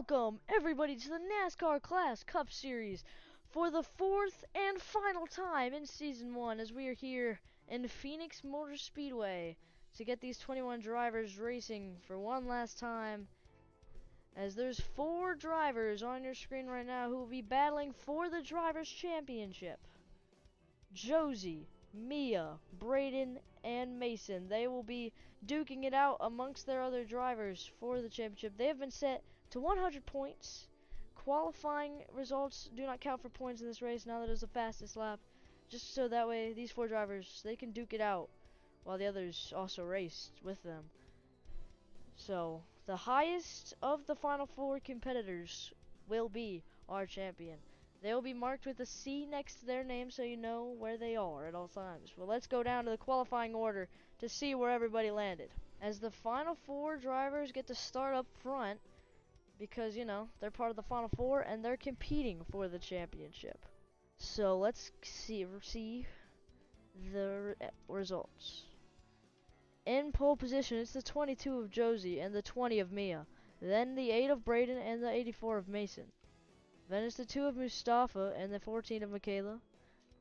Welcome, everybody, to the NASCAR Class Cup Series for the fourth and final time in Season 1 as we are here in Phoenix Motor Speedway to get these 21 drivers racing for one last time, as there's 4 drivers on your screen right now who will be battling for the Drivers' Championship. Josie, Mia, Braden, and Mason. They will be duking it out amongst their other drivers for the championship. They have been set to 100 points. Qualifying results do not count for points in this race now that it was the fastest lap. Just so that way these 4 drivers, they can duke it out while the others also raced with them. So the highest of the final 4 competitors will be our champion. They will be marked with a C next to their name so you know where they are at all times. Well, let's go down to the qualifying order to see where everybody landed. As the final 4 drivers get to start up front, because, you know, they're part of the final 4 and they're competing for the championship. So let's see the results. In pole position, it's the 22 of Josie and the 20 of Mia. Then the 8 of Braden and the 84 of Mason. Then it's the 2 of Mustafa and the 14 of Michaela.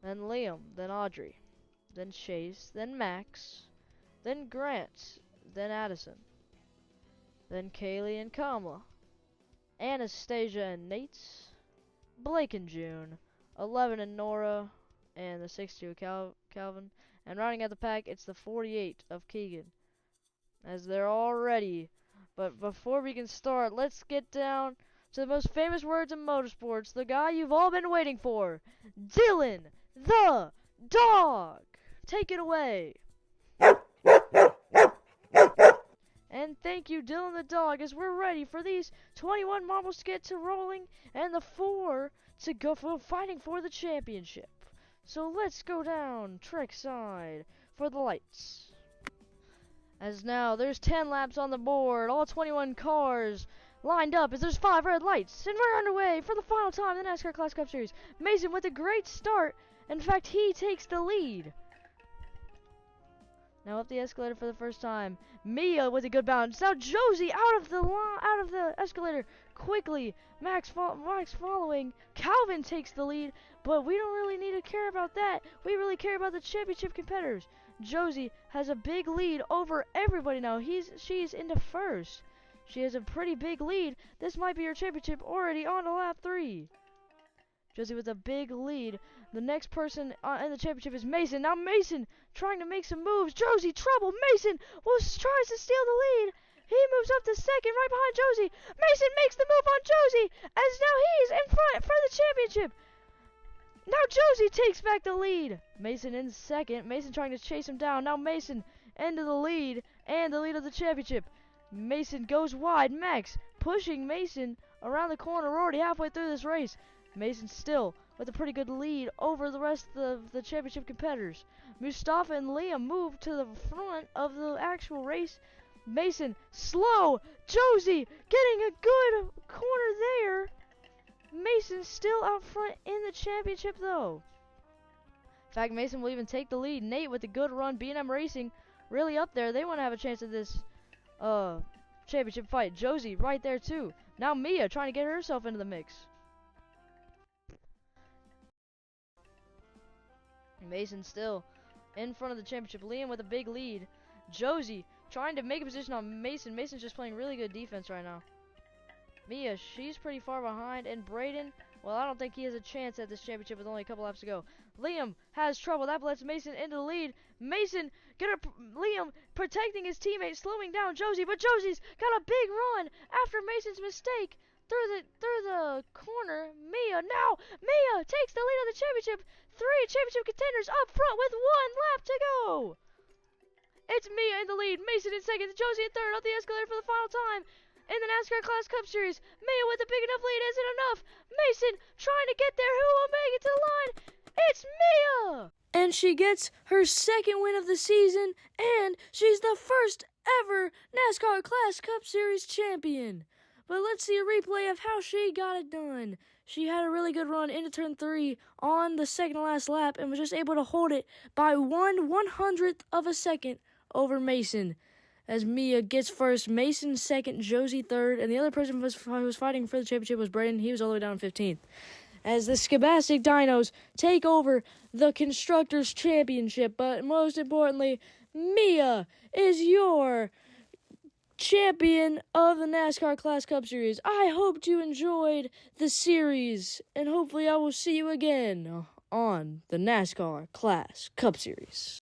Then Liam, then Audrey. Then Chase, then Max. Then Grant, then Addison. Then Kaylee and Kamala. Anastasia and Nate. Blake and June. 11 and Nora. And the 62 of Calvin. And rounding out the pack, it's the 48 of Keegan. As they're all ready. But before we can start, let's get down to the most famous words in motorsports. The guy you've all been waiting for. Dylan the Dog. Take it away. And thank you, Dylan the Dog, as we're ready for these 21 marbles to get to rolling and the 4 to go for fighting for the championship. So let's go down trackside for the lights. As now there's 10 laps on the board, all 21 cars lined up as there's 5 red lights, and we're underway for the final time in the NASCAR Class Cup Series. Mason with a great start. In fact, he takes the lead. Now up the escalator for the first time. Mia with a good bounce. Now Josie out of the escalator quickly. Max following. Calvin takes the lead, but we don't really need to care about that. We really care about the championship competitors. Josie has a big lead over everybody now. She's into first. She has a pretty big lead. This might be her championship already on to lap 3. Josie with a big lead. The next person in the championship is Mason. Now Mason trying to make some moves. Josie, trouble. Mason tries to steal the lead. He moves up to second right behind Josie. Mason makes the move on Josie as now he's in front for the championship. Now Josie takes back the lead. Mason in second. Mason trying to chase him down. Now Mason into the lead and the lead of the championship. Mason goes wide. Max pushing Mason around the corner. We're already halfway through this race. Mason still with a pretty good lead over the rest of the championship competitors. Mustafa and Liam move to the front of the actual race. Mason slow. Josie getting a good corner there. Mason still out front in the championship though. In fact, Mason will even take the lead. Nate with a good run. B&M Racing really up there. They want to have a chance at this championship fight. Josie right there too. Now Mia trying to get herself into the mix. Mason still in front of the championship. Liam with a big lead. Josie trying to make a position on Mason. Mason's just playing really good defense right now. Mia, she's pretty far behind. And Braden, well, I don't think he has a chance at this championship with only a couple laps to go. Liam has trouble. That lets Mason into the lead. Mason, Liam protecting his teammate, slowing down Josie. But Josie's got a big run after Mason's mistake through the corner. Mia takes the lead of the championship. 3 championship contenders up front with 1 lap to go. It's Mia in the lead. Mason in second. Josie in third up the escalator for the final time in the NASCAR Class Cup Series. Mia with a big enough lead. Is it enough? Mason trying to get there. Who will make it to the line? It's Mia! And she gets her 2nd win of the season, and she's the first ever NASCAR Class Cup Series champion. But let's see a replay of how she got it done. She had a really good run into turn 3 on the second to last lap and was just able to hold it by 1/100th of a second over Mason. as Mia gets first, Mason second, Josie third, and the other person who was fighting for the championship was Braden. He was all the way down 15th. As the Scholastic Dinos take over the Constructors' Championship, but most importantly, Mia is your champion of the NASCAR Class Cup Series. I hope you enjoyed the series, and hopefully I will see you again on the NASCAR Class Cup Series.